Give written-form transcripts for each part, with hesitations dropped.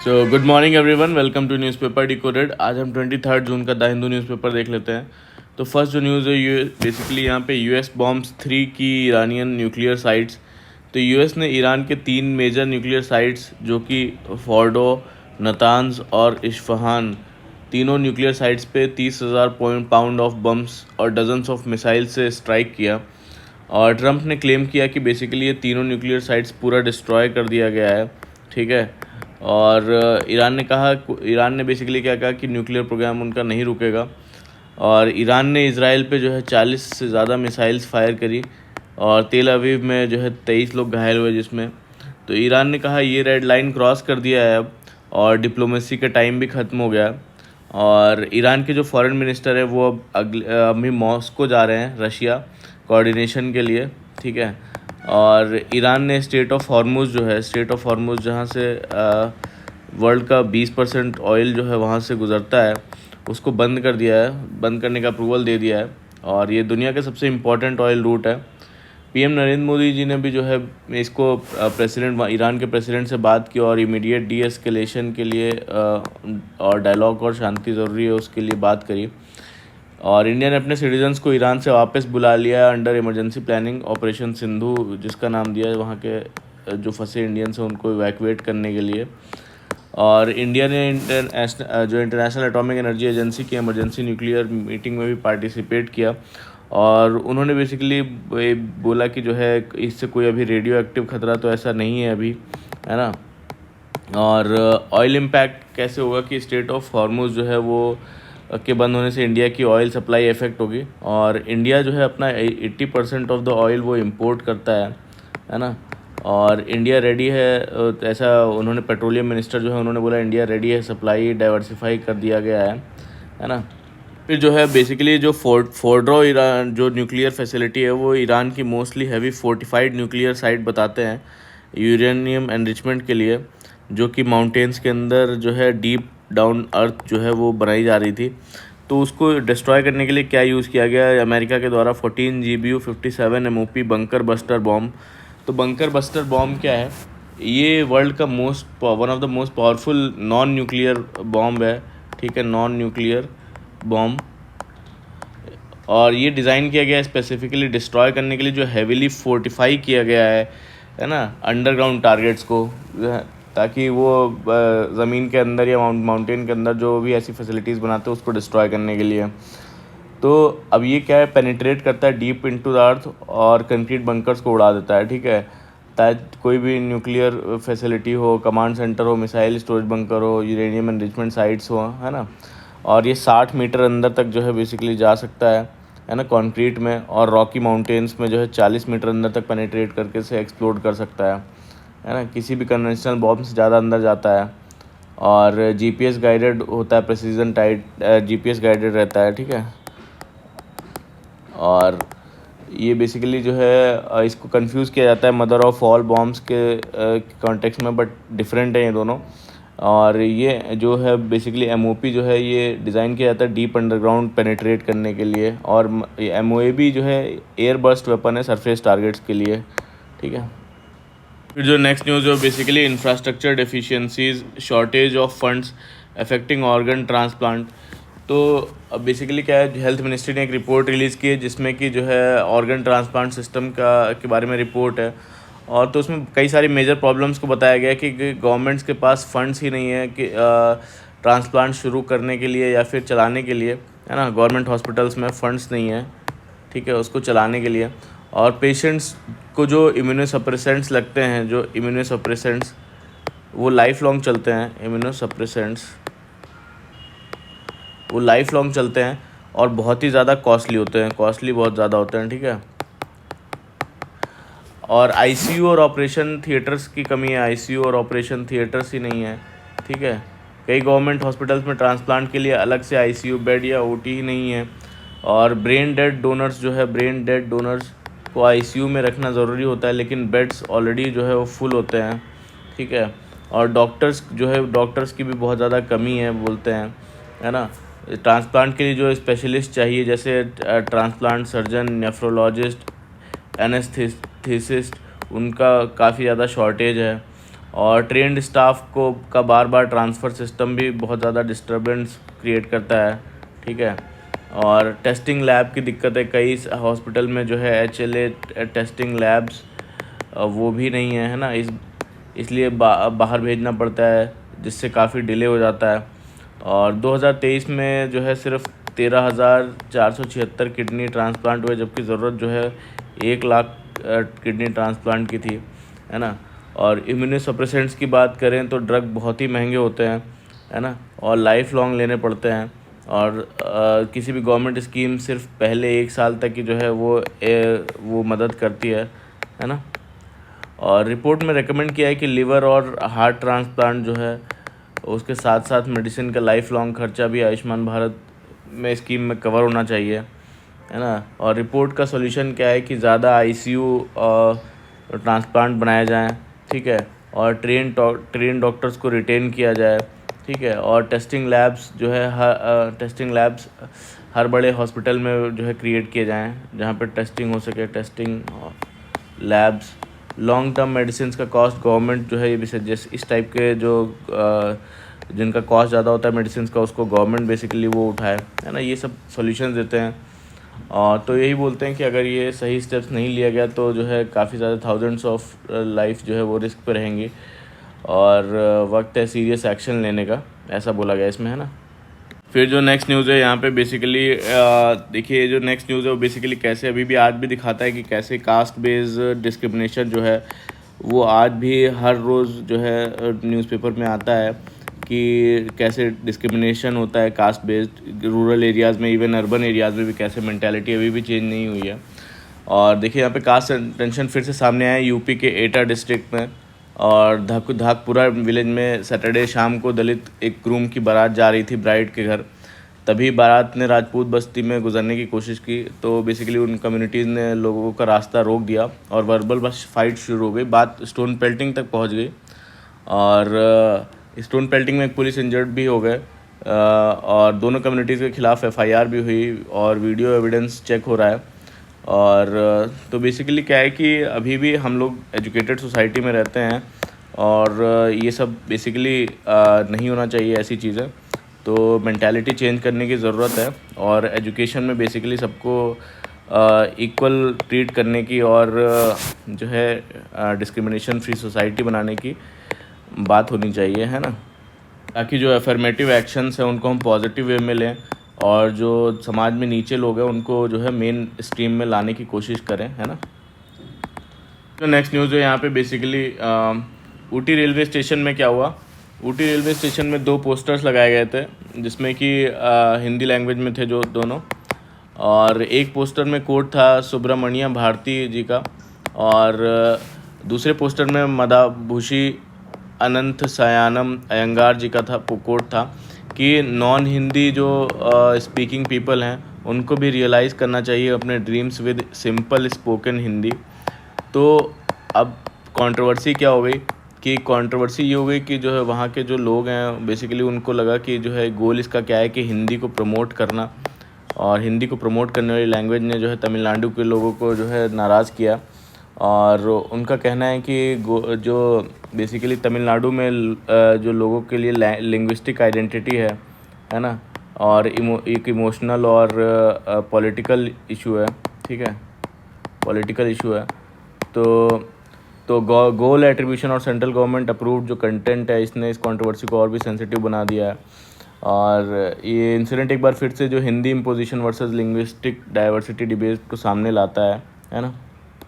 Good morning everyone, welcome to newspaper decoded. आज हम 23 जून का द हिंदू न्यूज़पेपर देख लेते हैं। तो फर्स्ट जो न्यूज़ है ये बेसिकली यहाँ पे यूएस बॉम्ब्स 3 की ईरानियन न्यूक्लियर साइट्स। तो यूएस ने ईरान के 3 मेजर न्यूक्लियर साइट्स जो कि फोर्डो, नतान्ज और इस्फहान, तीनों न्यूक्लियर साइट्स पे 30,000 पाउंड ऑफ बम्स और डजन्स ऑफ मिसाइल से स्ट्राइक किया। और ट्रंप ने क्लेम किया कि बेसिकली ये तीनों न्यूक्लियर साइट्स पूरा डिस्ट्रॉय कर दिया गया है, ठीक है। और ईरान ने बेसिकली क्या कहा कि न्यूक्लियर प्रोग्राम उनका नहीं रुकेगा। और ईरान ने इजराइल पे जो है 40 से ज़्यादा मिसाइल्स फायर करी और तेल अवीव में जो है 23 लोग घायल हुए जिसमें। तो ईरान ने कहा ये रेड लाइन क्रॉस कर दिया है अब, और डिप्लोमेसी का टाइम भी ख़त्म हो गया। और ईरान के जो फॉरेन मिनिस्टर है वो अभी मॉस्को जा रहे हैं रशिया कोऑर्डिनेशन के लिए, ठीक है। और ईरान ने स्टेट ऑफ हॉर्मुज़ जो है, स्टेट ऑफ हॉर्मुज़ जहाँ से वर्ल्ड का 20% ऑयल जो है वहाँ से गुज़रता है, उसको बंद कर दिया है, बंद करने का अप्रूवल दे दिया है। और ये दुनिया का सबसे इम्पोर्टेंट ऑयल रूट है। पीएम नरेंद्र मोदी जी ने भी जो है इसको ईरान के प्रेसिडेंट से बात की और इमीडिएट डी एस्केलेशन के लिए और डायलॉग और शांति ज़रूरी है उसके लिए बात करी। और इंडिया ने अपने सिटीजन्स को ईरान से वापस बुला लिया under emergency planning operation Sindhu, जिसका नाम दिया है वहाँ के जो फंसे इंडियंस हैं उनको इवैक्यूएट करने के लिए। और इंडिया ने इंटरनेशनल एटॉमिक एनर्जी एजेंसी की इमरजेंसी न्यूक्लियर मीटिंग में भी पार्टिसिपेट किया। और उन्होंने बेसिकली बोला कि जो है इससे कोई अभी रेडियो एक्टिव ख़तरा तो ऐसा नहीं है अभी, है ना। और ऑयल इम्पैक्ट कैसे होगा कि स्टेट ऑफ हॉर्मुज़ जो है वो के बंद होने से इंडिया की ऑयल सप्लाई इफ़ेक्ट होगी। और इंडिया जो है अपना 80% ऑफ द ऑयल वो इंपोर्ट करता है ना। और इंडिया रेडी है, ऐसा उन्होंने पेट्रोलियम मिनिस्टर जो है उन्होंने बोला इंडिया रेडी है, सप्लाई डाइवर्सिफाई कर दिया गया है ना। फिर जो है बेसिकली जो फोर्डो ईरान जो न्यूक्लियर फैसिलिटी है वो ईरान की mostly heavy fortified nuclear site बताते हैं यूरेनियम एनरिचमेंट के लिए, जो कि माउंटेन्स के अंदर जो है डीप डाउन अर्थ जो है वो बनाई जा रही थी। तो उसको डिस्ट्रॉय करने के लिए क्या यूज़ किया गया अमेरिका के द्वारा 14 GBU 57 MOP bunker buster bomb. तो बंकर बस्टर बॉम्ब क्या है, ये वर्ल्ड का one of the most powerful non nuclear bomb है, ठीक है, नॉन न्यूक्लियर बॉम्ब। और ये डिज़ाइन किया गया है स्पेसिफिकली डिस्ट्रॉय करने के लिए, जो हेविली फोर्टिफाई किया गया है ना, अंडरग्राउंड टारगेट्स को, ताकि वो ज़मीन के अंदर या माउंटेन के अंदर जो भी ऐसी फैसिलिटीज़ बनाते हैं उसको डिस्ट्रॉय करने के लिए। तो अब ये क्या है, पेनिट्रेट करता है डीप इनटू द अर्थ और कंक्रीट बंकर्स को उड़ा देता है, ठीक है। ताकि कोई भी न्यूक्लियर फैसिलिटी हो, कमांड सेंटर हो, मिसाइल स्टोरेज बंकर हो, यूरेनियम एनरिचमेंट साइट्स हो, है ना। और ये 60 मीटर अंदर तक जो है बेसिकली जा सकता है ना, कंक्रीट में। और रॉकी माउंटेन्स में जो है 40 मीटर अंदर तक पेनिट्रेट करके से एक्सप्लोड कर सकता है ना। किसी भी कन्वेंशनल बॉम्ब से ज़्यादा अंदर जाता है। और GPS गाइडेड होता है, प्रेसिजन टाइट GPS गाइडेड रहता है, ठीक है। और ये बेसिकली जो है इसको कंफ्यूज किया जाता है मदर ऑफ ऑल बॉम्ब्स के कॉन्टेक्स्ट में, बट डिफरेंट है ये दोनों। और ये जो है बेसिकली MOP जो है ये डिज़ाइन किया जाता है डीप अंडरग्राउंड पेनिट्रेट करने के लिए। और MOAB जो है एयर बर्स्ट वेपन है सरफेस टारगेट्स के लिए, ठीक है। फिर जो नेक्स्ट न्यूज़ है basically infrastructure deficiencies, shortage of funds affecting organ transplant. तो अब बेसिकली क्या है, हेल्थ मिनिस्ट्री ने एक रिपोर्ट रिलीज़ की है जिसमें कि जो है ऑर्गन ट्रांसप्लांट सिस्टम के बारे में रिपोर्ट है। और तो उसमें कई सारी मेजर प्रॉब्लम्स को बताया गया कि गवर्नमेंट्स के पास फंड्स ही नहीं है कि ट्रांसप्लांट शुरू करने के लिए या फिर चलाने के लिए, है ना। गवर्नमेंट हॉस्पिटल्स में फंड्स नहीं है, ठीक है, उसको चलाने के लिए। और पेशेंट्स को जो इम्यूनोसप्रेसेंट्स लगते हैं, जो इम्यूनोसप्रेसेंट्स वो लाइफ लॉन्ग चलते हैं, इम्यूनोसप्रेसेंट्स वो लाइफ लॉन्ग चलते हैं और बहुत ही ज़्यादा कॉस्टली होते हैं, कॉस्टली बहुत ज़्यादा होते हैं, ठीक है। और ICU और ऑपरेशन थिएटर्स की कमी है, ICU और ऑपरेशन थिएटर्स ही नहीं है, ठीक है। कई गवर्नमेंट हॉस्पिटल्स में ट्रांसप्लांट के लिए अलग से ICU बेड या OT ही नहीं है। और ब्रेन डेड डोनर्स जो है, ब्रेन डेड डोनर्स को ICU में रखना ज़रूरी होता है, लेकिन बेड्स ऑलरेडी जो है वो फुल होते हैं, ठीक है। और डॉक्टर्स जो है, डॉक्टर्स की भी बहुत ज़्यादा कमी है बोलते हैं, है ना। ट्रांसप्लांट के लिए जो स्पेशलिस्ट चाहिए, जैसे ट्रांसप्लांट सर्जन, नेफ्रोलॉजिस्ट, एनेस्थीसिस्ट, उनका काफ़ी ज़्यादा शॉर्टेज है। और ट्रेंड स्टाफ को का बार बार ट्रांसफ़र सिस्टम भी बहुत ज़्यादा डिस्टर्बेंस क्रिएट करता है, ठीक है। और टेस्टिंग लैब की दिक्कत है, कई हॉस्पिटल में जो है HLA टेस्टिंग लैब्स वो भी नहीं है ना, इसलिए बाहर भेजना पड़ता है, जिससे काफ़ी डिले हो जाता है। और 2023 में जो है सिर्फ 13,476 किडनी ट्रांसप्लांट हुए, जबकि ज़रूरत जो है 1 लाख किडनी ट्रांसप्लांट की थी, है ना। और इम्यूनोसप्रेसेंट्स की बात करें तो ड्रग बहुत ही महंगे होते हैं, है ना, और लाइफ लॉन्ग लेने पड़ते हैं। और किसी भी गवर्नमेंट स्कीम सिर्फ पहले 1 साल तक की जो है वो मदद करती है ना। और रिपोर्ट में रेकमेंड किया है कि लिवर और हार्ट ट्रांसप्लांट जो है उसके साथ साथ मेडिसिन का लाइफ लॉन्ग खर्चा भी आयुष्मान भारत में स्कीम में कवर होना चाहिए, है ना। और रिपोर्ट का सॉल्यूशन क्या है कि ज़्यादा ICU ट्रांसप्लांट बनाए जाएं, ठीक है, और ट्रेन डॉक्टर्स को रिटेन किया जाए, ठीक है। और टेस्टिंग लैब्स जो है टेस्टिंग लैब्स हर बड़े हॉस्पिटल में जो है क्रिएट किए जाएं, जहां पर टेस्टिंग हो सके। Testing labs, long term medicine का कॉस्ट गवर्नमेंट जो है ये भी सजेस्ट, इस टाइप के जो जिनका कॉस्ट ज़्यादा होता है मेडिसिन का, उसको गवर्नमेंट बेसिकली वो उठाए, है ना। ये सब सॉल्यूशंस देते हैं। और तो यही बोलते हैं कि अगर ये सही स्टेप्स नहीं लिया गया तो जो है काफ़ी ज़्यादा थाउजेंड्स ऑफ लाइफ जो है वो रिस्क पे रहेंगी, और वक्त है सीरियस एक्शन लेने का, ऐसा बोला गया इसमें, है ना। फिर जो नेक्स्ट न्यूज़ है यहाँ पे बेसिकली देखिए, जो नेक्स्ट न्यूज़ है वो बेसिकली कैसे अभी भी आज भी दिखाता है कि कैसे कास्ट बेस्ड डिस्क्रिमिनेशन जो है वो आज भी हर रोज़ जो है न्यूज़पेपर में आता है कि कैसे डिस्क्रिमिनेशन होता है कास्ट बेस्ड, रूरल एरियाज़ में, इवन अर्बन एरियाज़ में भी कैसे मेंटालिटी अभी भी चेंज नहीं हुई है। और देखिए यहाँ पे कास्ट टेंशन फिर से सामने आया यूपी के एटा डिस्ट्रिक्ट में, और धाकपुरा विलेज में सैटरडे शाम को दलित एक ग्रूम की बारात जा रही थी ब्राइड के घर। तभी बारात ने राजपूत बस्ती में गुजरने की कोशिश की, तो बेसिकली उन कम्युनिटीज़ ने लोगों का रास्ता रोक दिया और वर्बल बस फाइट शुरू हो गई, बात स्टोन पेल्टिंग तक पहुंच गई। और स्टोन पेल्टिंग में एक पुलिस इंजर्ड भी हो गए, और दोनों कम्युनिटीज़ के खिलाफ FIR भी हुई और वीडियो एविडेंस चेक हो रहा है। और तो बेसिकली क्या है कि अभी भी हम लोग एजुकेटेड सोसाइटी में रहते हैं, और ये सब बेसिकली नहीं होना चाहिए ऐसी चीज़ें, तो मेंटालिटी चेंज करने की ज़रूरत है। और एजुकेशन में बेसिकली सबको इक्वल ट्रीट करने की और जो है डिस्क्रिमिनेशन फ्री सोसाइटी बनाने की बात होनी चाहिए, है ना, ताकि जो अफर्मेटिव एक्शंस हैं उनको हम पॉजिटिव वे में लें, और जो समाज में नीचे लोग हैं उनको जो है मेन स्ट्रीम में लाने की कोशिश करें, है ना। तो नेक्स्ट न्यूज़ है यहाँ पे बेसिकली ऊटी रेलवे स्टेशन में क्या हुआ। ऊटी रेलवे स्टेशन में 2 पोस्टर्स लगाए गए थे, जिसमें कि हिंदी लैंग्वेज में थे जो दोनों, और एक पोस्टर में कोट था सुब्रमण्य भारती जी का, और दूसरे पोस्टर में मदाभूषी अनंत सयानम अयंगार जी का था कोट था कि नॉन हिंदी जो स्पीकिंग पीपल हैं उनको भी रियलाइज़ करना चाहिए अपने dreams with simple spoken Hindi. तो अब कंट्रोवर्सी क्या हो गई कि कंट्रोवर्सी ये हो गई कि जो है वहाँ के जो लोग हैं बेसिकली उनको लगा कि जो है गोल इसका क्या है कि हिंदी को प्रमोट करना, और हिंदी को प्रमोट करने वाली लैंग्वेज ने जो है तमिलनाडु के लोगों को जो है नाराज़ किया। और उनका कहना है कि जो बेसिकली तमिलनाडु में जो लोगों के लिए लिंग्विस्टिक आइडेंटिटी है ना, और एक इमोशनल और पॉलिटिकल इशू है, ठीक है, पॉलिटिकल इशू है। तो गोल एट्रीब्यूशन और सेंट्रल गवर्नमेंट अप्रूव्ड जो कंटेंट है इसने इस कंट्रोवर्सी को और भी सेंसिटिव बना दिया है। और ये इंसिडेंट एक बार फिर से जो Hindi imposition versus linguistic diversity debate को सामने लाता है ना।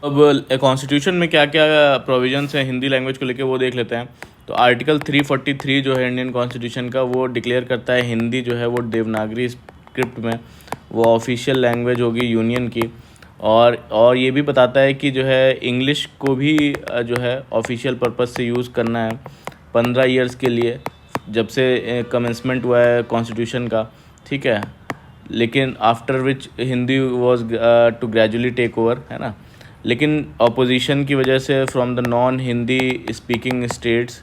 अब कॉन्स्टिट्यूशन में क्या क्या प्रोविजंस हैं हिंदी लैंग्वेज को लेके वो देख लेते हैं। तो आर्टिकल 343 जो है इंडियन कॉन्स्टिट्यूशन का, वो डिक्लेयर करता है हिंदी जो है वो देवनागरी स्क्रिप्ट में वो ऑफिशियल लैंग्वेज होगी यूनियन की, और ये भी बताता है कि जो है इंग्लिश को भी जो है ऑफिशियल पर्पस से यूज़ करना है 15 ईयर्स के लिए, जब से कमेंसमेंट हुआ है कॉन्स्टिट्यूशन का, ठीक है। लेकिन after which Hindi was to gradually take over, है ना। लेकिन अपोजिशन की वजह से from the non Hindi speaking states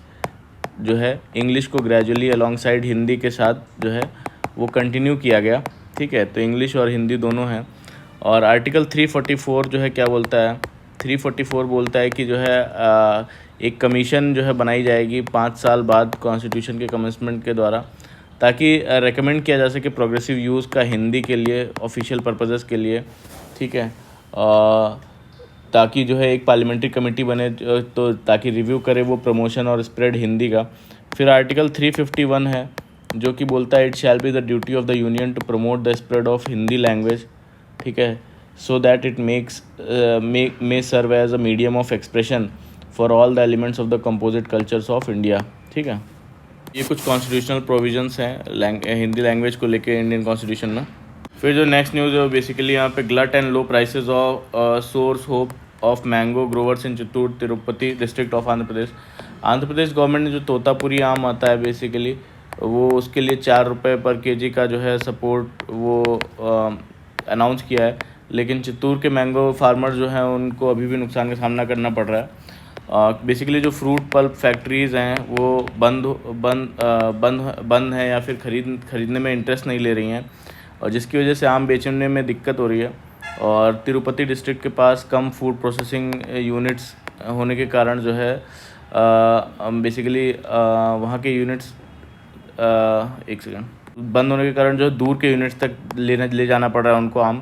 जो है इंग्लिश को ग्रेजुअली अलॉन्गसाइड हिंदी के साथ जो है वो कंटिन्यू किया गया, ठीक है। तो इंग्लिश और हिंदी दोनों हैं। और आर्टिकल 344 जो है क्या बोलता है 344 बोलता है कि जो है एक कमीशन जो है बनाई जाएगी 5 साल बाद कॉन्स्टिट्यूशन के कमेंसमेंट के द्वारा, ताकि रेकमेंड किया जा सके प्रोग्रेसिव यूज़ का हिंदी के लिए ऑफिशियल पर्पसेस के लिए, ठीक है। ताकि जो है एक पार्लियामेंट्री कमेटी बने तो ताकि रिव्यू करे वो प्रमोशन और स्प्रेड हिंदी का। फिर आर्टिकल 351 है जो कि बोलता है it shall be the duty of the union to promote the spread of Hindi language, ठीक है, so that it may serve as a medium of expression for all the elements of the composite cultures of India, ठीक है। ये कुछ constitutional provisions हैं Hindi language को लेके Indian constitution में। फिर जो नेक्स्ट न्यूज़ है वो बेसिकली यहाँ पे glut and low prices of source hope of mango growers in Chittoor Tirupati district of Andhra Pradesh government ने जो तोतापुरी आम आता है बेसिकली वो उसके लिए 4 रुपये पर केजी का जो है सपोर्ट वो अनाउंस किया है, लेकिन चित्तूर के मैंगो फार्मर जो हैं उनको अभी भी नुकसान का सामना करना पड़ रहा है। बेसिकली जो फ्रूट पल्प फैक्ट्रीज़ हैं वो बंद हैं या फिर खरीदने में इंटरेस्ट नहीं ले रही हैं, और जिसकी वजह से आम बेचने में दिक्कत हो रही है। और तिरुपति डिस्ट्रिक्ट के पास कम फूड प्रोसेसिंग यूनिट्स होने के कारण जो है बेसिकली वहाँ के यूनिट्स एक सेकंड बंद होने के कारण जो दूर के यूनिट्स तक ले जाना पड़ रहा है उनको आम।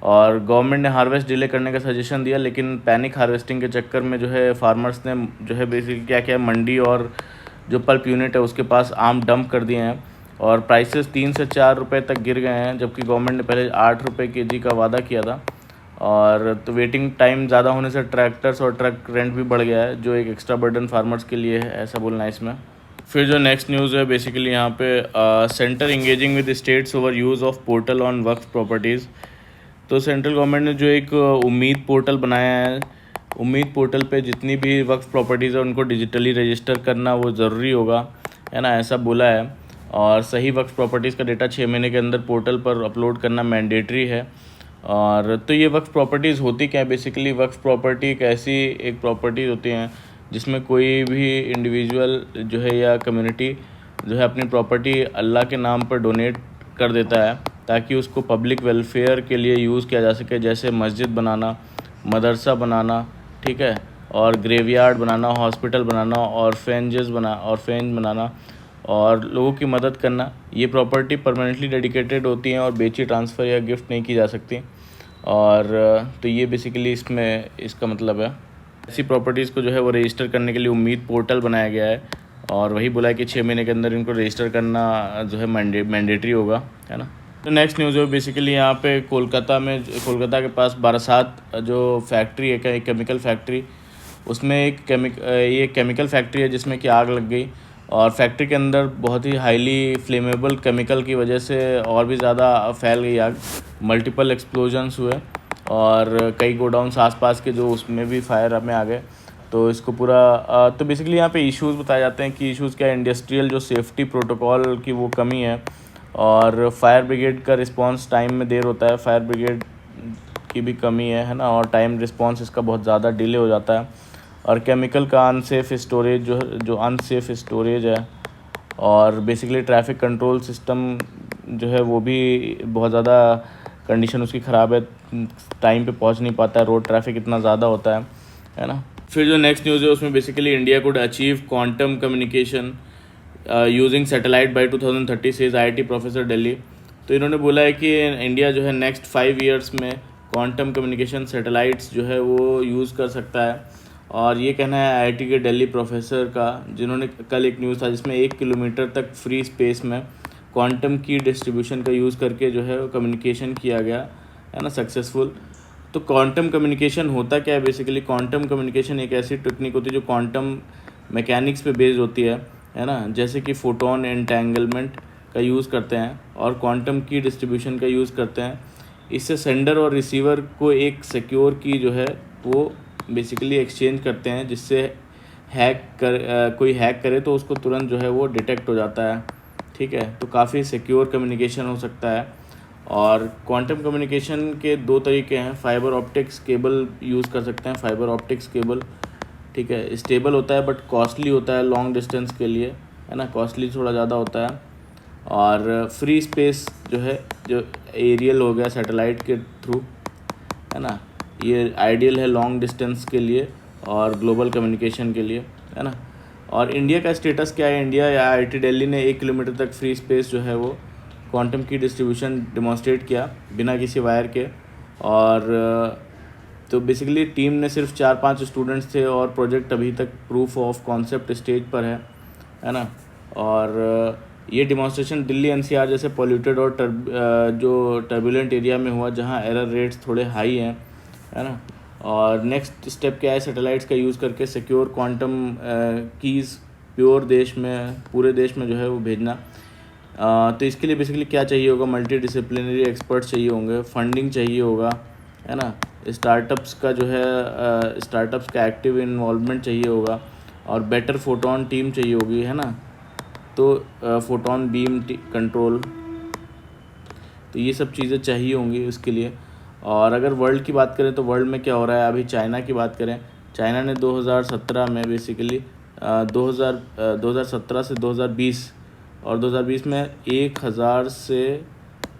और गवर्नमेंट ने हार्वेस्ट डिले करने का सजेशन दिया, लेकिन पैनिक हार्वेस्टिंग के चक्कर में जो है फार्मर्स ने जो है बेसिकली क्या किया, मंडी और जो पल्प यूनिट है उसके पास आम डंप कर दिए हैं और प्राइसेस 3 से 4 रुपये तक गिर गए हैं, जबकि गवर्नमेंट ने पहले 8 रुपये केजी का वादा किया था। और तो वेटिंग टाइम ज़्यादा होने से ट्रैक्टर्स और ट्रक रेंट भी बढ़ गया है, जो एक एक्स्ट्रा बर्डन फार्मर्स के लिए है, ऐसा बोलना है इसमें। फिर जो नेक्स्ट न्यूज़ है बेसिकली यहाँ पे centre engaging with states over use of portal on Waqf properties. तो सेंट्रल गवर्नमेंट ने जो एक उम्मीद पोर्टल बनाया है, उम्मीद पोर्टल पे जितनी भी वक्फ प्रॉपर्टीज़ है उनको डिजिटली रजिस्टर करना वो ज़रूरी होगा, है ना, ऐसा बोला है। और सही वक्फ प्रॉपर्टीज़ का डेटा 6 महीने के अंदर पोर्टल पर अपलोड करना मैंडेटरी है। और तो ये वक्फ प्रॉपर्टीज़ होती क्या है, बेसिकली वक्फ प्रॉपर्टी एक ऐसी एक प्रॉपर्टीज़ होती हैं जिसमें कोई भी इंडिविजुअल जो है या कम्युनिटी जो है अपनी प्रॉपर्टी अल्लाह के नाम पर डोनेट कर देता है ताकि उसको पब्लिक वेलफेयर के लिए यूज़ किया जा सके, जैसे मस्जिद बनाना, मदरसा बनाना, ठीक है, और ग्रेवयार्ड बनाना, हॉस्पिटल बनाना, ऑर्फेंज बनाना और लोगों की मदद करना। ये प्रॉपर्टी परमानेंटली डेडिकेटेड होती हैं और बेची, ट्रांसफ़र या गिफ्ट नहीं की जा सकती। और तो ये बेसिकली इसमें इसका मतलब है। ऐसी प्रॉपर्टीज़ को जो है वो रजिस्टर करने के लिए उम्मीद पोर्टल बनाया गया है और वही बोला है कि 6 महीने के अंदर इनको रजिस्टर करना जो है मैंडेटरी होगा, है ना। तो नेक्स्ट न्यूज़ है बेसिकली यहाँ पे कोलकाता के पास बारासात जो फैक्ट्री है, एक केमिकल फैक्ट्री, उसमें एक केमिकल फैक्ट्री है जिसमें कि आग लग गई और फैक्ट्री के अंदर बहुत ही हाईली फ्लेमेबल केमिकल की वजह से और भी ज़्यादा फैल गई आग। मल्टीपल एक्सप्लोजन्स हुए और कई गोडाउन्स आसपास के जो उसमें भी फायर में आ गए। तो इसको पूरा तो बेसिकली यहाँ पे इश्यूज़ बताए जाते हैं कि इश्यूज़ क्या है, इंडस्ट्रियल जो सेफ्टी प्रोटोकॉल की वो कमी है और फायर ब्रिगेड का रिस्पांस टाइम में देर होता है, फायर ब्रिगेड की भी कमी है ना, और टाइम रिस्पांस इसका बहुत ज़्यादा डिले हो जाता है। और केमिकल का अनसेफ स्टोरेज जो अनसेफ स्टोरेज है और बेसिकली ट्रैफिक कंट्रोल सिस्टम जो है वो भी बहुत ज़्यादा कंडीशन उसकी ख़राब है, टाइम पे पहुंच नहीं पाता है, रोड ट्रैफिक इतना ज़्यादा होता है ना। फिर जो नेक्स्ट न्यूज़ है उसमें basically India could achieve quantum communication using satellite by 2030 says IIT professor Delhi. तो इन्होंने बोला है कि इंडिया जो है नेक्स्ट 5 ईयर्स में क्वांटम कम्युनिकेशन सैटेलाइट्स जो है वो यूज़ कर सकता है। और ये कहना है IIT के दिल्ली प्रोफेसर का, जिन्होंने कल एक न्यूज़ था जिसमें 1 किलोमीटर तक फ्री स्पेस में क्वांटम की डिस्ट्रीब्यूशन का यूज़ करके जो है कम्युनिकेशन किया गया है ना, सक्सेसफुल। तो क्वांटम कम्युनिकेशन होता क्या है, बेसिकली क्वांटम कम्युनिकेशन एक ऐसी टेक्निक होती है जो क्वांटम मैकेनिक्स पे बेस्ड होती है ना, जैसे कि फोटोन एंटेंगलमेंट का यूज़ करते हैं और क्वांटम की डिस्ट्रीब्यूशन का यूज़ करते हैं। इससे सेंडर और रिसीवर को एक सिक्योर की जो है वो बेसिकली एक्सचेंज करते हैं, जिससे कोई हैक करे तो उसको तुरंत जो है वो डिटेक्ट हो जाता है, ठीक है। तो काफ़ी सिक्योर कम्युनिकेशन हो सकता है। और क्वांटम कम्युनिकेशन के 2 तरीके हैं, फाइबर ऑप्टिक्स केबल यूज़ कर सकते हैं, फाइबर ऑप्टिक्स केबल, ठीक है, स्टेबल होता है बट कॉस्टली होता है लॉन्ग डिस्टेंस के लिए, है ना, कॉस्टली थोड़ा ज़्यादा होता है। और फ्री स्पेस जो है जो एरियल हो गया सैटेलाइट के थ्रू, है ना, ये आइडियल है लॉन्ग डिस्टेंस के लिए और ग्लोबल कम्युनिकेशन के लिए, है ना। और इंडिया का स्टेटस क्या है, इंडिया या IIT दिल्ली ने 1 किलोमीटर तक फ्री स्पेस जो है वो क्वांटम की डिस्ट्रीब्यूशन डेमोन्स्ट्रेट किया बिना किसी वायर के। और तो बेसिकली टीम ने सिर्फ 4-5 स्टूडेंट्स थे और प्रोजेक्ट अभी तक प्रूफ ऑफ कॉन्सेप्ट स्टेज पर है ना। और ये डिमॉन्स्ट्रेशन दिल्ली NCR जैसे पॉल्यूटेड और जो टर्बुलेंट एरिया में हुआ जहाँ एरर रेट्स थोड़े हाई हैं, है ना। और नेक्स्ट स्टेप क्या है, सैटेलाइट्स का यूज़ करके सिक्योर क्वांटम कीज़ पूरे देश में जो है वो भेजना। तो इसके लिए बेसिकली क्या चाहिए होगा, मल्टी डिसिप्लिनरी एक्सपर्ट्स चाहिए होंगे, फंडिंग चाहिए होगा, है ना। स्टार्टअप्स का एक्टिव इन्वॉल्वमेंट चाहिए होगा और बेटर फोटोन टीम चाहिए होगी, है ना। तो फोटोन बीम कंट्रोल, तो ये सब चीज़ें चाहिए होंगी उसके लिए। और अगर वर्ल्ड की बात करें तो वर्ल्ड में क्या हो रहा है, अभी चाइना की बात करें, चाइना ने 2017 में बेसिकली 2017 से 2020 और 2020 में 1000 से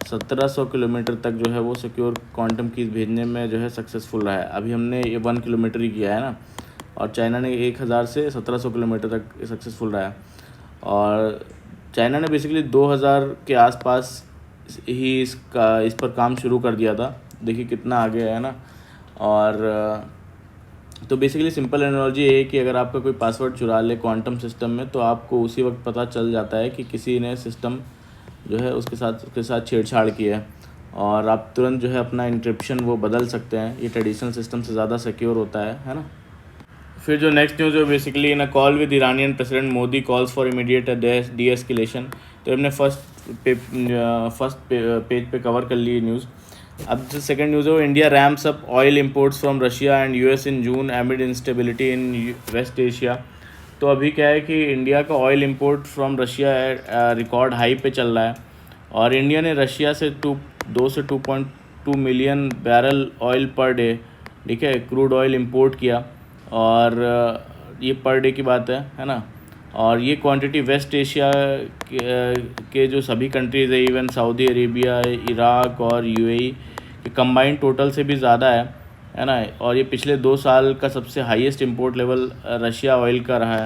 1700 किलोमीटर तक जो है वो सिक्योर क्वांटम कीज़ भेजने में जो है सक्सेसफुल रहा है। अभी हमने ये 1 किलोमीटर ही किया है ना, और चाइना ने 1000 से 1700 किलोमीटर तक सक्सेसफुल रहा है। और चाइना ने बेसिकली 2000 के आसपास ही इस पर काम शुरू कर दिया था, देखिए कितना आगे है ना। और तो बेसिकली सिंपल एनालॉजी ये है कि अगर आपका कोई पासवर्ड चुरा ले क्वांटम सिस्टम में तो आपको उसी वक्त पता चल जाता है कि किसी ने सिस्टम जो है उसके साथ छेड़छाड़ की है, और आप तुरंत जो है अपना इंक्रिप्शन वो बदल सकते हैं। ये ट्रेडिशनल सिस्टम से ज़्यादा सिक्योर होता है ना। फिर जो नेक्स्ट न्यूज़ है basically in a call with Iranian president Modi calls for immediate de-escalation। तो हमने फर्स्ट पेज पे कवर कर ली न्यूज़। अब जो सेकंड न्यूज़ है वो India ramps up oil imports from Russia and US in June amid instability in west Asia. तो अभी क्या है कि इंडिया का oil import from Russia record high पे चल रहा है, और इंडिया ने रशिया से 2 से 2.2 million barrel oil per day, ठीक है, क्रूड ऑयल इंपोर्ट किया। और ये पर डे की बात है ना। और ये क्वांटिटी वेस्ट एशिया के जो सभी कंट्रीज़ है, इवन सऊदी अरेबिया, इराक और UAE के कंबाइंड टोटल से भी ज़्यादा है ना। और ये पिछले 2 साल का सबसे highest import level Russia oil का रहा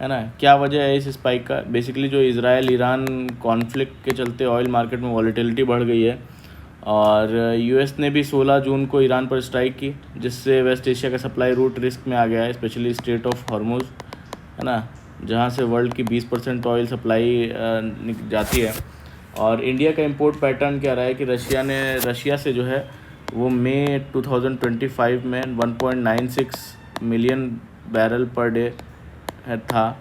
है ना। क्या वजह है इस स्पाइक का, बेसिकली जो इजराइल ईरान कॉन्फ्लिक्ट के चलते ऑयल मार्केट में वॉलेटिलिटी बढ़ गई है, और US ने भी 16 जून को ईरान पर स्ट्राइक की, जिससे वेस्ट एशिया का सप्लाई रूट रिस्क में आ गया है, स्पेशली स्ट्रेट ऑफ हॉर्मुज, है ना, जहाँ से वर्ल्ड की 20% ऑयल सप्लाई जाती है। और इंडिया का इंपोर्ट पैटर्न क्या रहा है कि रशिया से जो है वो मई 2025 में 1.96 मिलियन बैरल पर डे था,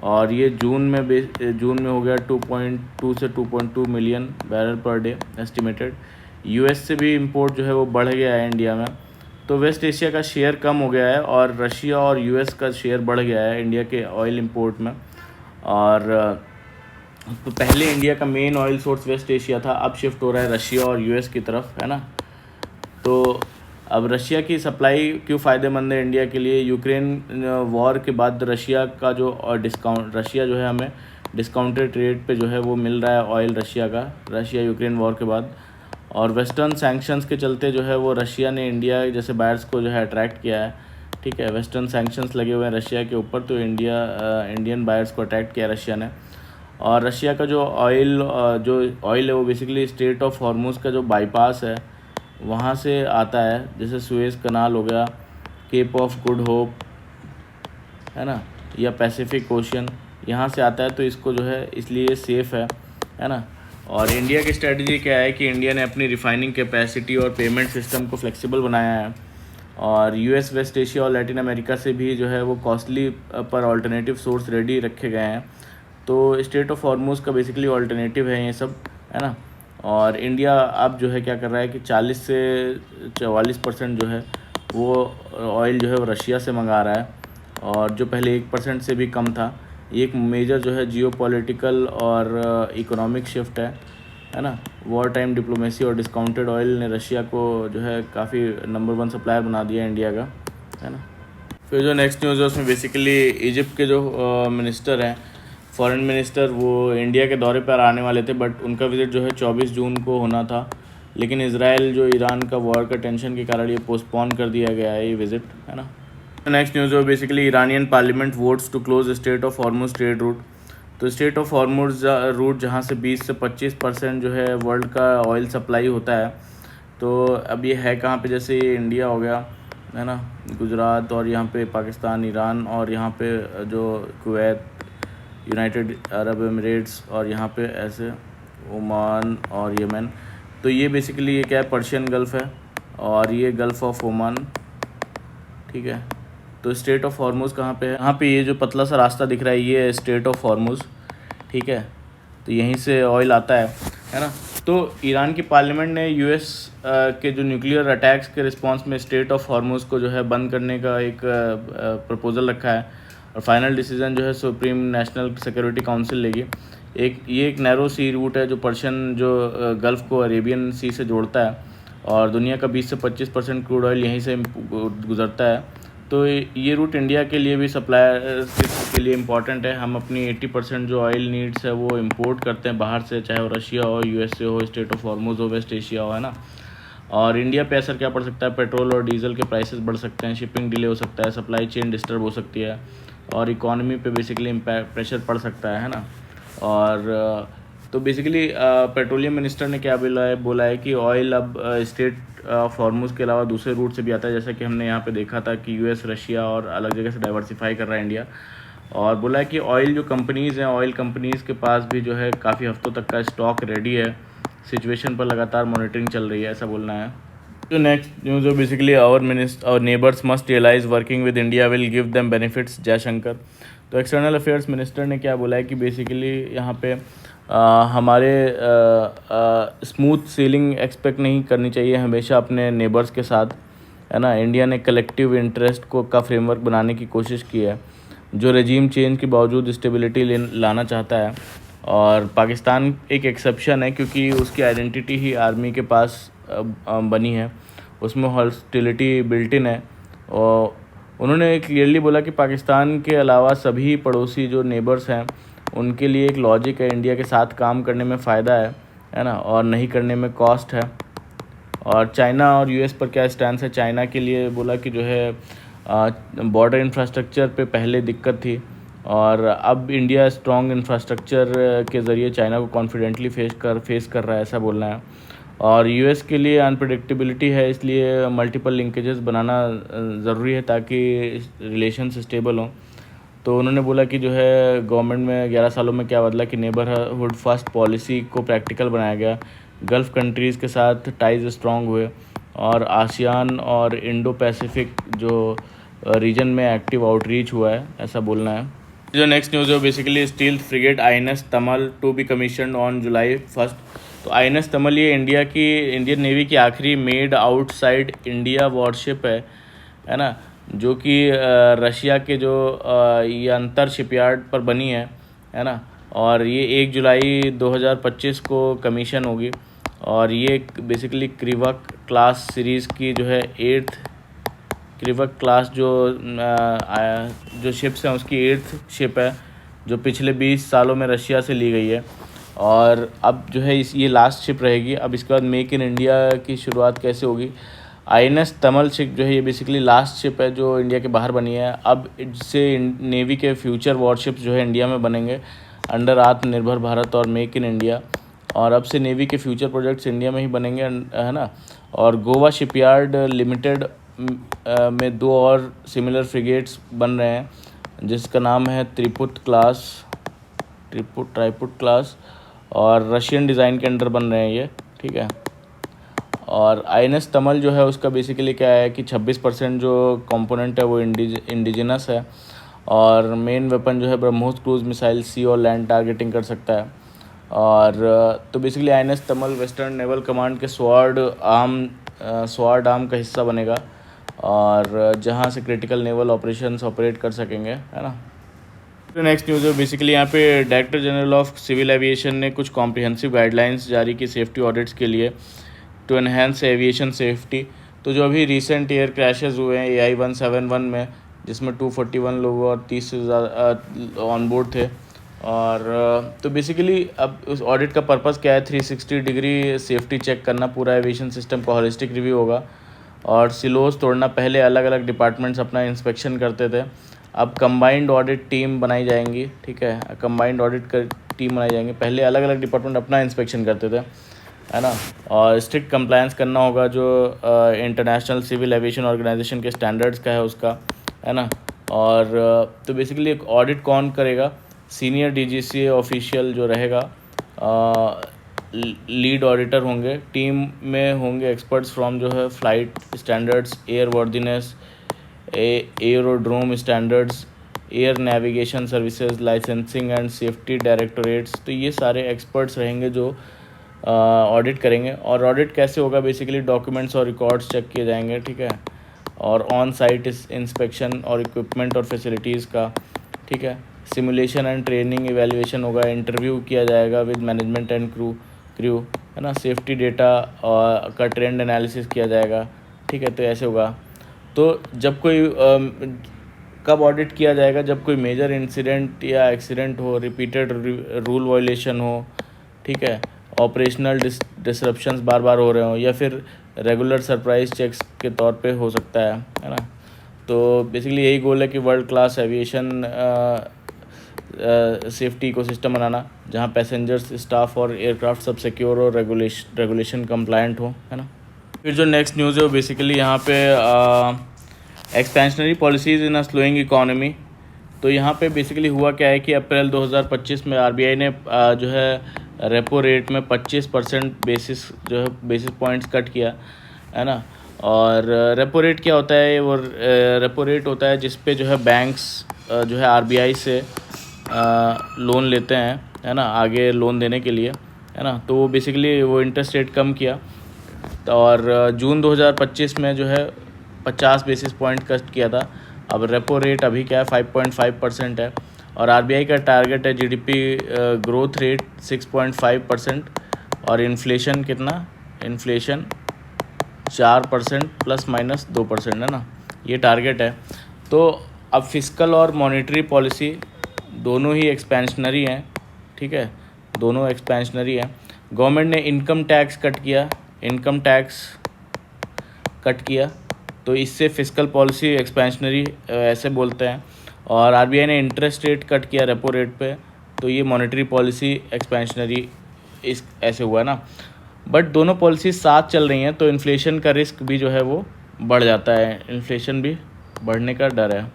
और ये जून में हो गया 2.2 से 2.2 million barrel per day estimated. US से भी इंपोर्ट जो है वो बढ़ गया है इंडिया में। तो वेस्ट एशिया का शेयर कम हो गया है और रशिया और US का शेयर बढ़ गया है इंडिया के ऑयल इंपोर्ट में। और तो पहले इंडिया का main oil source west Asia था, अब शिफ्ट हो रहा है रशिया और US की तरफ, है ना। तो अब रशिया की सप्लाई क्यों फ़ायदेमंद है इंडिया के लिए, यूक्रेन वॉर के बाद रशिया का जो रशिया जो है हमें डिस्काउंटेड रेट पे जो है वो मिल रहा है ऑयल रशिया यूक्रेन वॉर के बाद। और वेस्टर्न सैंक्शंस के चलते जो है वो रशिया ने इंडिया जैसे बायर्स को जो है अट्रैक्ट किया है, ठीक है। वेस्टर्न सैंक्शंस लगे हुए हैं रशिया के ऊपर, तो इंडियन बायर्स को अट्रैक्ट किया रशिया ने। और रशिया का जो ऑयल है वो बेसिकली स्ट्रेट ऑफ हॉर्मुज का जो बाईपास है वहाँ से आता है, जैसे सुएज़ कनाल हो गया, केप ऑफ गुड होप, है ना, या पैसिफिक ओशन, यहाँ से आता है। तो इसको जो है इसलिए सेफ़ है ना। और इंडिया की स्ट्रेटजी क्या है कि इंडिया ने अपनी रिफाइनिंग कैपेसिटी और पेमेंट सिस्टम को फ्लेक्सिबल बनाया है, और US वेस्ट एशिया और लैटिन अमेरिका से भी जो है वो कॉस्टली पर अल्टरनेटिव सोर्स रेडी रखे गए हैं। तो स्ट्रेट ऑफ हॉर्मुज का बेसिकली अल्टरनेटिव है ये सब, है ना। और इंडिया अब जो है क्या कर रहा है कि 40 से 44% जो है वो ऑयल जो है वो रशिया से मंगा रहा है, और जो पहले 1% से भी कम था। ये एक मेजर जो है जियोपॉलिटिकल और इकोनॉमिक शिफ्ट है ना। वॉर टाइम डिप्लोमेसी और डिस्काउंटेड ऑयल ने रशिया को जो है काफ़ी नंबर 1 सप्लायर बना दिया इंडिया का, है ना। फिर जो नेक्स्ट न्यूज़ है उसमें बेसिकली इजिप्ट के जो मिनिस्टर हैं, फॉरेन मिनिस्टर, वो इंडिया के दौरे पर आने वाले थे, बट उनका विज़िट जो है 24 जून को होना था, लेकिन इसराइल जो ईरान का वॉर का टेंशन के कारण ये पोस्टपोन कर दिया गया है ये विज़िट, है ना। नेक्स्ट न्यूज़ है basically Iranian parliament votes to close strait of Hormuz trade route. तो स्टेट ऑफ हॉर्मुज रूट जहाँ से 20 से 25% जो है वर्ल्ड का ऑयल सप्लाई होता है, तो अब ये है कहाँ पे, जैसे ये इंडिया हो गया, है ना, गुजरात, और यहाँ पे पाकिस्तान, ईरान, और यहाँ पे जो कुवैत, यूनाइटेड अरब एमिरेट्स, और यहाँ पे ऐसे ओमान और यमन। तो ये बेसिकली ये क्या है, पर्शियन गल्फ़ है, और ये गल्फ़ ऑफ ओमान, ठीक है। तो स्टेट ऑफ हॉर्मुज़ कहाँ पे है, यहाँ पे ये जो पतला सा रास्ता दिख रहा है ये स्टेट ऑफ हॉर्मुज़, ठीक है। तो यहीं से ऑयल आता है ना। तो ईरान की पार्लियामेंट ने यूएस के जो न्यूक्लियर अटैक्स के रिस्पांस में स्टेट ऑफ हॉर्मुज़ को जो है बंद करने का एक प्रपोज़ल रखा है, और फाइनल डिसीजन जो है सुप्रीम नेशनल सिक्योरिटी काउंसिल लेगी। ये एक नैरो सी रूट है जो पर्शियन जो गल्फ़ को अरेबियन सी से जोड़ता है, और दुनिया का 20 से 25% क्रूड ऑयल यहीं से गुजरता है। तो ये रूट इंडिया के लिए भी सप्लायर के लिए इम्पॉर्टेंट है। हम अपनी 80% जो ऑयल नीड्स है वो इंपोर्ट करते हैं बाहर से, चाहे वो रशिया हो, यूएसए हो, स्टेट ऑफ हॉर्मुज़ हो, वेस्ट एशिया हो, है ना। और इंडिया पे असर क्या पड़ सकता है, पेट्रोल और डीजल के प्राइसेस बढ़ सकते हैं, शिपिंग डिले हो सकता है, सप्लाई चेन डिस्टर्ब हो सकती है, और इकॉनमी पे बेसिकली प्रेशर पड़ सकता है ना। और तो बेसिकली पेट्रोलियम मिनिस्टर ने क्या बोला है कि ऑयल अब स्टेट ऑफ हॉर्मुज़ के अलावा दूसरे रूट से भी आता है, जैसा कि हमने यहाँ पे देखा था कि यूएस, रशिया और अलग जगह से डाइवर्सिफाई कर रहा है इंडिया। और बोला है कि ऑयल जो कंपनीज़ हैं, ऑयल कंपनीज़ के पास भी जो है काफ़ी हफ्तों तक का स्टॉक रेडी है, सिचुएशन पर लगातार मॉनिटरिंग चल रही है, ऐसा बोलना है। तो नेक्स्ट न्यूज़ है basically our neighbours must realise working with India will give them benefits, Jaishankar. तो एक्सटर्नल अफेयर्स मिनिस्टर ने क्या बोला है कि बेसिकली यहाँ पे हमारे स्मूथ सेलिंग एक्सपेक्ट नहीं करनी चाहिए हमेशा अपने नेबर्स के साथ, है ना। इंडिया ने कलेक्टिव इंटरेस्ट को का फ्रेमवर्क बनाने की कोशिश की है जो रेजीम चेंज के बावजूद स्टेबिलिटी लाना चाहता है, और पाकिस्तान एक एक्सेप्शन है क्योंकि उसकी आइडेंटिटी ही आर्मी के पास बनी है, उसमें हॉस्टिलिटी बिल्ट इन है। और उन्होंने क्लियरली बोला कि पाकिस्तान के अलावा सभी पड़ोसी जो नेबर्स हैं उनके लिए एक लॉजिक है, इंडिया के साथ काम करने में फ़ायदा है ना, और नहीं करने में कॉस्ट है। और चाइना और यूएस पर क्या स्टैंड है, चाइना के लिए बोला कि जो है बॉर्डर इंफ्रास्ट्रक्चर पे पहले दिक्कत थी, और अब इंडिया स्ट्रॉन्ग इंफ्रास्ट्रक्चर के ज़रिए चाइना को कॉन्फिडेंटली फेस कर रहा है, ऐसा बोलना है। और यूएस के लिए अनप्रेडिक्टेबिलिटी है, इसलिए मल्टीपल लिंकेजेस बनाना ज़रूरी है ताकि रिलेशंस स्टेबल हों। तो उन्होंने बोला कि जो है गवर्नमेंट में 11 सालों में क्या बदला कि नेबरहुड फर्स्ट पॉलिसी को प्रैक्टिकल बनाया गया, गल्फ़ कंट्रीज़ के साथ टाइज स्ट्रॉन्ग हुए, और आसियान और इंडो पैसिफिक जो रीजन में एक्टिव आउटरीच हुआ है, ऐसा बोलना है। जो नेक्स्ट न्यूज़ है basically steel frigate INS Tamal to be commission on July 1। तो आईएनएस तमल ये इंडियन नेवी की आखिरी मेड आउटसाइड इंडिया वॉरशिप है ना, जो कि रशिया के जो ये अंतर शिपयार्ड पर बनी है ना। और ये 1 जुलाई 2025 को कमीशन होगी, और ये बेसिकली क्रिवक क्लास सीरीज़ की जो है 8th क्रिवक क्लास जो शिप्स हैं उसकी 8th शिप है, जो पिछले 20 सालों में रशिया से ली गई है, और अब जो है ये लास्ट शिप रहेगी। अब इसके बाद मेक इन इंडिया की शुरुआत कैसे होगी, आईएनएस तमल शिप जो है ये बेसिकली लास्ट शिप है जो इंडिया के बाहर बनी है। अब इससे नेवी के फ्यूचर वॉरशिप्स जो है इंडिया में बनेंगे अंडर आत्मनिर्भर भारत और मेक इन इंडिया, और अब से नेवी के फ्यूचर प्रोजेक्ट्स इंडिया में ही बनेंगे, है ना। और गोवा शिपयार्ड लिमिटेड में 2 और सिमिलर फ्रिगेट्स बन रहे हैं जिसका नाम है ट्राइपुट क्लास, और रशियन डिज़ाइन के अंडर बन रहे हैं ये, ठीक है। और आईएनएस तमल जो है उसका बेसिकली क्या है कि 26% जो कंपोनेंट है वो इंडिजिनस है, और मेन वेपन जो है ब्रह्मोस क्रूज मिसाइल सी और लैंड टारगेटिंग कर सकता है। और तो basically INS Tamal western naval command के स्वॉर्ड आर्म का हिस्सा बनेगा, और जहां से क्रिटिकल नेवल ऑपरेशंस ऑपरेट कर सकेंगे, है ना। तो नेक्स्ट न्यूज़ है बेसिकली यहाँ पे director general of civil aviation ने कुछ कॉम्प्रिहेंसिव गाइडलाइंस जारी की सेफ्टी ऑडिट्स के लिए टू एनहेंस एविएशन सेफ्टी। तो जो अभी रिसेंट एयर क्रैशेस हुए हैं AI-171 में, जिसमें 241 लोग और 30 से ज़्यादा ऑन बोर्ड थे, और तो बेसिकली अब उस ऑडिट का पर्पस क्या है, 360 डिग्री सेफ्टी चेक करना, पूरा एविएशन सिस्टम का हॉलिस्टिक रिव्यू होगा और सिलोस तोड़ना। पहले अलग अलग डिपार्टमेंट्स अपना इंस्पेक्शन करते थे, अब कंबाइंड ऑडिट टीम बनाई जाएंगी, ठीक है, कंबाइंड ऑडिट कर टीम बनाई जाएंगी। पहले अलग अलग डिपार्टमेंट अपना इंस्पेक्शन करते थे, है ना, और स्ट्रिक्ट कंप्लायंस करना होगा जो इंटरनेशनल सिविल एविएशन ऑर्गेनाइजेशन के स्टैंडर्ड्स का है उसका, है ना। और तो बेसिकली एक ऑडिट कौन करेगा, सीनियर डीजीसीए ऑफिशियल जो रहेगा, लीड ऑडिटर होंगे, टीम में होंगे एक्सपर्ट्स फ्रॉम जो है flight standards, airworthiness, aerodrome standards, air navigation services, licensing and safety directorates. तो ये सारे एक्सपर्ट्स रहेंगे जो ऑडिट करेंगे। और ऑडिट कैसे होगा, बेसिकली डॉक्यूमेंट्स और रिकॉर्ड्स चेक किए जाएंगे, ठीक है, और ऑन साइट इंस्पेक्शन और इक्विपमेंट और फैसिलिटीज़ का, ठीक है, सिमुलेशन एंड ट्रेनिंग इवैल्यूएशन होगा, इंटरव्यू किया जाएगा विद मैनेजमेंट एंड क्रू, है ना, सेफ्टी डेटा का ट्रेंड एनालिसिस किया जाएगा, ठीक है। तो ऐसे होगा। तो जब कोई कब ऑडिट किया जाएगा, जब कोई मेजर इंसिडेंट या एक्सीडेंट हो, रिपीटेड रूल वायलेशन हो, ठीक है, ऑपरेशनल डिसरप्शंस बार बार हो रहे हो, या फिर रेगुलर सरप्राइज चेक्स के तौर पे हो सकता है ना। तो बेसिकली यही गोल है कि world class aviation safety ecosystem बनाना, जहाँ पैसेंजर्स, स्टाफ और एयरक्राफ्ट सब सिक्योर और रेगुलेशन कंप्लायंट हो, है ना। फिर जो नेक्स्ट न्यूज़ है वो बेसिकली यहाँ पे एक्सपेंशनरी पॉलिसीज़ इन अ स्लोइंग इकोनॉमी। तो यहाँ पे बेसिकली हुआ क्या है कि अप्रैल 2025 में आरबीआई ने जो है रेपो रेट में 25% बेसिस पॉइंट्स कट किया, है ना। और रेपो रेट क्या होता है, वो रेपो रेट होता है जिस पे जो है बैंक्स जो है आरबीआई से लोन लेते हैं, है ना, आगे लोन देने के लिए, है ना। तो बेसिकली वो इंटरेस्ट रेट कम किया, और जून 2025 में जो है 50 बेसिस पॉइंट कट किया था। अब रेपो रेट अभी क्या है, 5.5% है, और आरबीआई का टारगेट है जीडीपी ग्रोथ रेट 6.5%, और इन्फ्लेशन कितना, इन्फ्लेशन 4% ±2%, है ना, ये टारगेट है। तो अब फिस्कल और मॉनेटरी पॉलिसी दोनों ही एक्सपेंशनरी हैं, ठीक है, दोनों एक्सपेंशनरी हैं। गवर्नमेंट ने इनकम टैक्स कट किया, तो इससे फिस्कल पॉलिसी एक्सपेंशनरी ऐसे बोलते हैं। और आरबीआई ने इंटरेस्ट रेट कट किया रेपो रेट पे, तो ये मॉनेटरी पॉलिसी एक्सपेंशनरी इस ऐसे हुआ ना। बट दोनों पॉलिसी साथ चल रही हैं, तो इन्फ्लेशन का रिस्क भी जो है वो बढ़ जाता है, इन्फ्लेशन भी बढ़ने का डर है,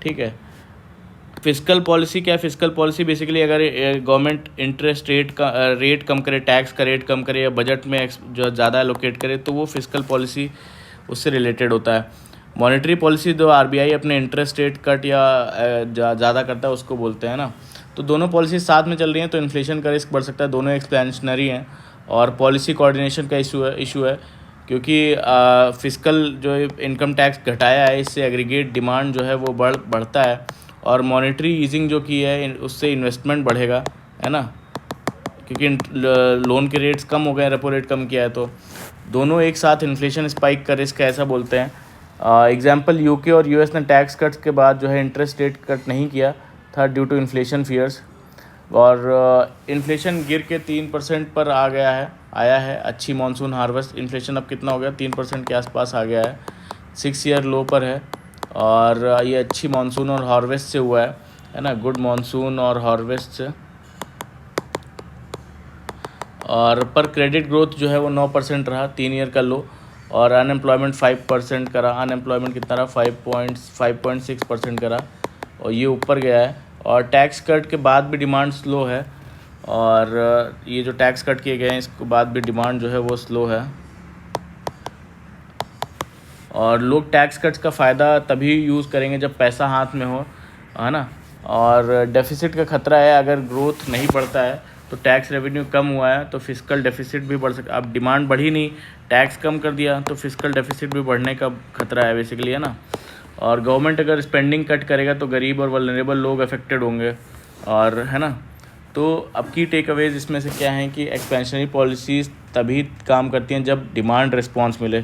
ठीक है। फिस्कल पॉलिसी क्या है, फिस्कल पॉलिसी बेसिकली अगर गवर्नमेंट इंटरेस्ट रेट का रेट कम करे, टैक्स का रेट कम करे, या बजट में जो ज़्यादा एलोकेट करे, तो वो फिस्कल पॉलिसी उससे रिलेटेड होता है। मॉनेटरी पॉलिसी जो आरबीआई अपने इंटरेस्ट रेट कट या ज़्यादा करता है उसको बोलते हैं ना। तो दोनों पॉलिसी साथ में चल रही हैं, तो इन्फ्लेशन का रिस्क बढ़ सकता है, दोनों एक्सपेंशनरी हैं। और पॉलिसी कोऑर्डिनेशन का इशू है क्योंकि फिस्कल जो इनकम टैक्स घटाया है, इससे एग्रीगेट डिमांड जो है वो बढ़ता है, और मॉनेटरी ईजिंग जो की है उससे इन्वेस्टमेंट बढ़ेगा, है ना, क्योंकि लोन के रेट्स कम हो गए, रेपो रेट कम किया है। तो दोनों एक साथ इन्फ्लेशन स्पाइक का रिस्क ऐसा बोलते हैं। एग्जांपल यूके और यूएस ने टैक्स कट्स के बाद जो है इंटरेस्ट रेट कट नहीं किया था ड्यू टू इन्फ्लेशन फियर्स, और इन्फ्लेशन गिर के 3% पर आया है। अच्छी मानसून हार्वेस्ट, इन्फ्लेशन अब कितना हो गया, 3% के आसपास आ गया है, 6 ईयर लो पर है, और ये अच्छी मानसून और हार्वेस्ट से हुआ है ना, गुड मानसून और हार्वेस्ट से। और पर क्रेडिट ग्रोथ जो है वो 9% रहा, 3 ईयर का लो, और अनएम्प्लॉयमेंट 5% का रहा। अनएम्प्लॉयमेंट कितना रहा, 5.6% का रहा, और ये ऊपर गया है। और टैक्स कट के बाद भी डिमांड स्लो है, और ये जो टैक्स कट किए गए हैं इसके बाद भी डिमांड जो है वो स्लो है। और लोग टैक्स कट्स का फ़ायदा तभी यूज़ करेंगे जब पैसा हाथ में हो, है ना। और डेफिसिट का खतरा है, अगर ग्रोथ नहीं बढ़ता है तो टैक्स रेवेन्यू कम हुआ है तो फिस्कल डेफिसिट भी बढ़ सकता है। अब डिमांड बढ़ी नहीं, टैक्स कम कर दिया, तो फिस्कल डेफिसिट भी बढ़ने का खतरा है बेसिकली, है ना। और गवर्नमेंट अगर स्पेंडिंग कट करेगा तो गरीब और वल्नरेबल लोग अफेक्टेड होंगे, और है ना। तो अब की टेक अवेज इसमें से क्या है कि एक्सपेंशनरी पॉलिसीज़ तभी काम करती हैं जब डिमांड रिस्पॉन्स मिले।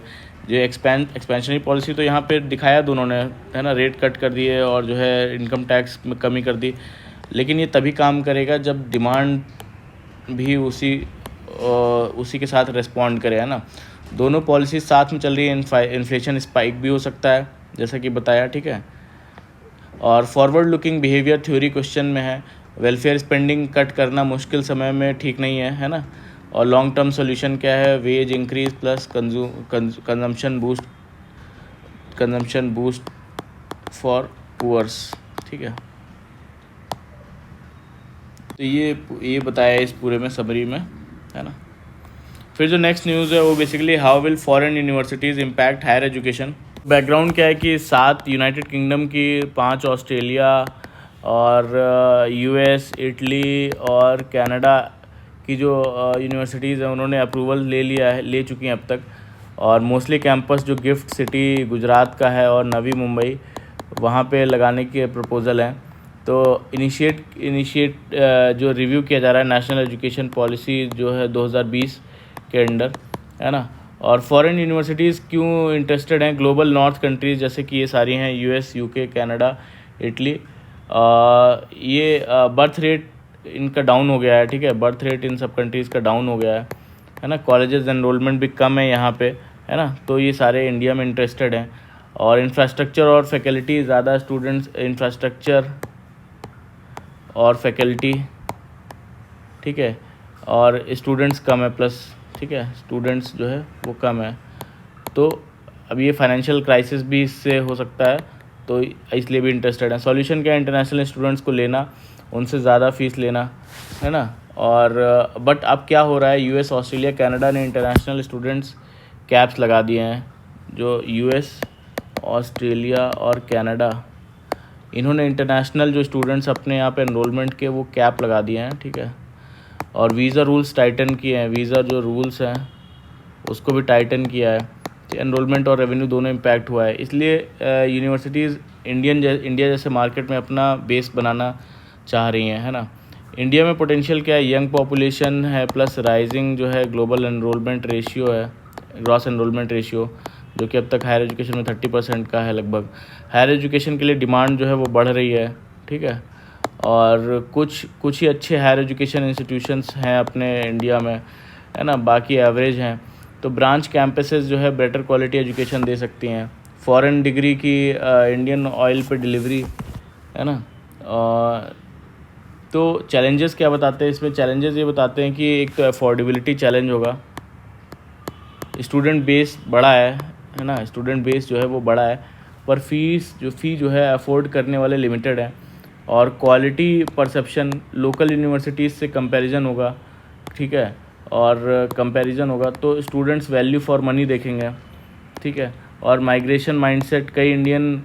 जो एक्सपेंशनरी पॉलिसी तो यहाँ पे दिखाया दोनों ने, है ना, रेट कट कर दिए और जो है इनकम टैक्स में कमी कर दी। लेकिन ये तभी काम करेगा जब डिमांड भी उसी के साथ रिस्पॉन्ड करे, है ना। दोनों पॉलिसी साथ में चल रही है, इन्फ्लेशन स्पाइक भी हो सकता है जैसा कि बताया, ठीक है। और forward looking behaviour theory question में है, वेलफेयर स्पेंडिंग कट करना मुश्किल समय में ठीक नहीं है ना। और लॉन्ग टर्म सोल्यूशन क्या है, wage increase plus consumption boost for poors, ठीक है। तो ये बताया इस पूरे में समरी में, है ना। फिर जो नेक्स्ट न्यूज़ है वो basically how will foreign universities impact higher education. Background क्या है कि 7 यूनाइटेड किंगडम की, 5 ऑस्ट्रेलिया और यूएस, इटली और कनाडा की जो यूनिवर्सिटीज़ हैं उन्होंने अप्रूवल ले चुकी हैं अब तक। और मोस्टली कैंपस जो गिफ्ट सिटी गुजरात का है और नवी मुंबई, वहाँ पे लगाने के प्रपोज़ल हैं। तो इनिशिएट जो रिव्यू किया जा रहा है नेशनल एजुकेशन पॉलिसी जो है 2020 के अंडर, है ना। और फॉरेन यूनिवर्सिटीज़ क्यों इंटरेस्टेड हैं, ग्लोबल नॉर्थ कंट्रीज़ जैसे कि ये सारी हैं, यूएस, यूके, कनाडा, इटली। ये बर्थ रेट इनका डाउन हो गया है, ठीक है। बर्थ रेट इन सब कंट्रीज़ का डाउन हो गया है ना। कॉलेजेस एनरोलमेंट भी कम है यहाँ पे, है ना। तो ये सारे इंडिया में इंटरेस्टेड हैं। और इंफ्रास्ट्रक्चर और फैकल्टी ज़्यादा, स्टूडेंट्स, इंफ्रास्ट्रक्चर और फैकल्टी, ठीक है। और स्टूडेंट्स कम है प्लस, ठीक है, स्टूडेंट्स जो है वो कम है। तो अब ये फाइनेंशियल क्राइसिस भी इससे हो सकता है, तो इसलिए भी इंटरेस्टेड है। सॉल्यूशन क्या है, इंटरनेशनल स्टूडेंट्स को लेना, उनसे ज़्यादा फीस लेना, है ना। और बट अब क्या हो रहा है, यूएस, ऑस्ट्रेलिया, कनाडा ने इंटरनेशनल स्टूडेंट्स कैप्स लगा दिए हैं। जो यूएस, ऑस्ट्रेलिया और कनाडा, इन्होंने इंटरनेशनल जो स्टूडेंट्स अपने यहाँ पे एनरोलमेंट के वो कैप लगा दिए हैं, ठीक है। और वीज़ा रूल्स टाइटन किए हैं, वीज़ा जो रूल्स हैं उसको भी टाइटन किया है। एनरोलमेंट और रेवेन्यू दोनों इम्पैक्ट हुआ है। इसलिए यूनिवर्सिटीज़ इंडिया जैसे मार्केट में अपना बेस बनाना चाह रही हैं, है ना। इंडिया में पोटेंशियल क्या है, यंग पॉपुलेशन है प्लस राइजिंग जो है ग्लोबल एनरोलमेंट रेशियो है, ग्रॉस एनरोलमेंट रेशियो, जो कि अब तक हायर एजुकेशन में 30% का है लगभग। हायर एजुकेशन के लिए डिमांड जो है वो बढ़ रही है, ठीक है। और कुछ ही अच्छे हायर एजुकेशन इंस्टीट्यूशंस हैं अपने इंडिया में, है ना, बाकी एवरेज हैं। तो ब्रांच कैंपसेस जो है बेटर क्वालिटी एजुकेशन दे सकती हैं। फॉरेन डिग्री की इंडियन ऑयल पे डिलीवरी, है ना। तो चैलेंजेस क्या बताते हैं इसमें, चैलेंजेस ये बताते हैं कि एक तो अफोर्डेबिलिटी चैलेंज होगा, स्टूडेंट बेस बड़ा है ना, स्टूडेंट बेस जो है वो बड़ा है, पर फ़ी जो है अफोर्ड करने वाले लिमिटेड है। और क्वालिटी परसेप्शन लोकल यूनिवर्सिटीज़ से कंपैरिजन होगा, ठीक है। और कंपैरिजन होगा तो स्टूडेंट्स वैल्यू फॉर मनी देखेंगे, ठीक है। और माइग्रेशन माइंडसेट, कई इंडियन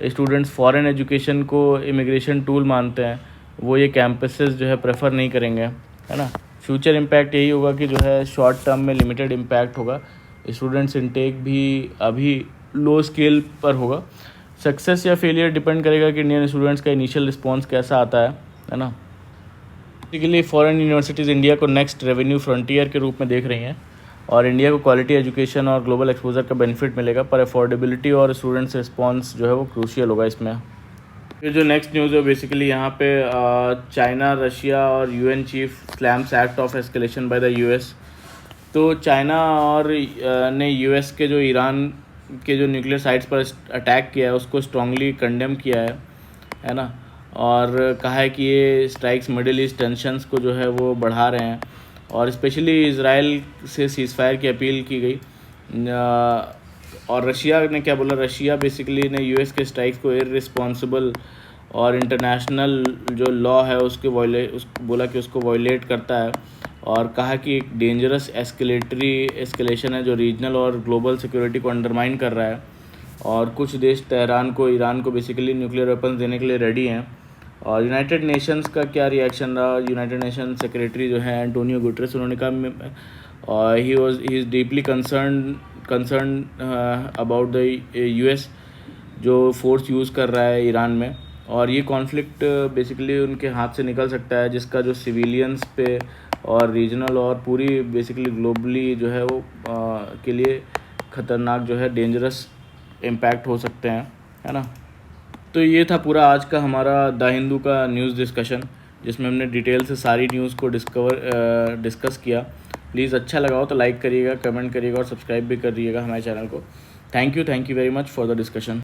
स्टूडेंट्स फॉरेन एजुकेशन को इमिग्रेशन टूल मानते हैं, वो ये कैंपसेस जो है प्रेफर नहीं करेंगे, है ना। फ्यूचर इम्पैक्ट यही होगा कि जो है शॉर्ट टर्म में लिमिटेड इम्पैक्ट होगा, स्टूडेंट्स इनटेक भी अभी लो स्केल पर होगा। सक्सेस या फेलियर डिपेंड करेगा कि इंडियन स्टूडेंट्स का इनिशियल रिस्पॉन्स कैसा आता है ना। बेसिकली फॉरेन यूनिवर्सिटीज़ इंडिया को नेक्स्ट रेवेन्यू फ्रंटियर के रूप में देख रही हैं, और इंडिया को क्वालिटी एजुकेशन और ग्लोबल एक्सपोजर का बेनिफिट मिलेगा, पर अफोर्डेबिलिटी और स्टूडेंट्स रिस्पॉन्स जो है वो क्रूशियल होगा इसमें। फिर जो नेक्स्ट न्यूज़ है बेसिकली यहाँ पे चाइना, रशिया और UN chief slams act of escalation by the US. तो चाइना और ने यूएस के जो ईरान के जो न्यूक्लियर साइट्स पर अटैक किया है उसको स्ट्रांगली कंडेम किया है ना। और कहा है कि ये स्ट्राइक्स मिडिल ईस्ट टेंशंस को जो है वो बढ़ा रहे हैं, और स्पेशली इजराइल से सीज़फायर की अपील की गई। और रशिया ने क्या बोला, रशिया बेसिकली ने यूएस के स्ट्राइक्स को इररिस्पॉन्सिबल और इंटरनेशनल जो लॉ है बोला कि उसको वायलेट करता है, और कहा कि एक डेंजरस एस्केलेशन है जो रीजनल और ग्लोबल सिक्योरिटी को अंडरमाइन कर रहा है। और कुछ देश ईरान को बेसिकली न्यूक्लियर वेपन्स देने के लिए रेडी हैं। और यूनाइटेड नेशंस का क्या रिएक्शन रहा, यूनाइटेड नेशन सेक्रेटरी जो है एंटोनियो गुटेरेस, उन्होंने कहा he is deeply concern about the US जो फोर्स यूज़ कर रहा है ईरान में, और ये कॉन्फ्लिक्ट बेसिकली उनके हाथ से निकल सकता है, जिसका जो सिविलियंस पे और रीजनल और पूरी बेसिकली ग्लोबली जो है वो के लिए ख़तरनाक जो है डेंजरस इम्पैक्ट हो सकते हैं, है ना। तो ये था पूरा आज का हमारा द हिंदू का न्यूज़ डिस्कशन, जिसमें हमने डिटेल से सारी न्यूज़ को डिस्कस किया। प्लीज़ अच्छा लगा हो तो लाइक करिएगा, कमेंट करिएगा और सब्सक्राइब भी करिएगा हमारे चैनल को। Thank you very much for the discussion.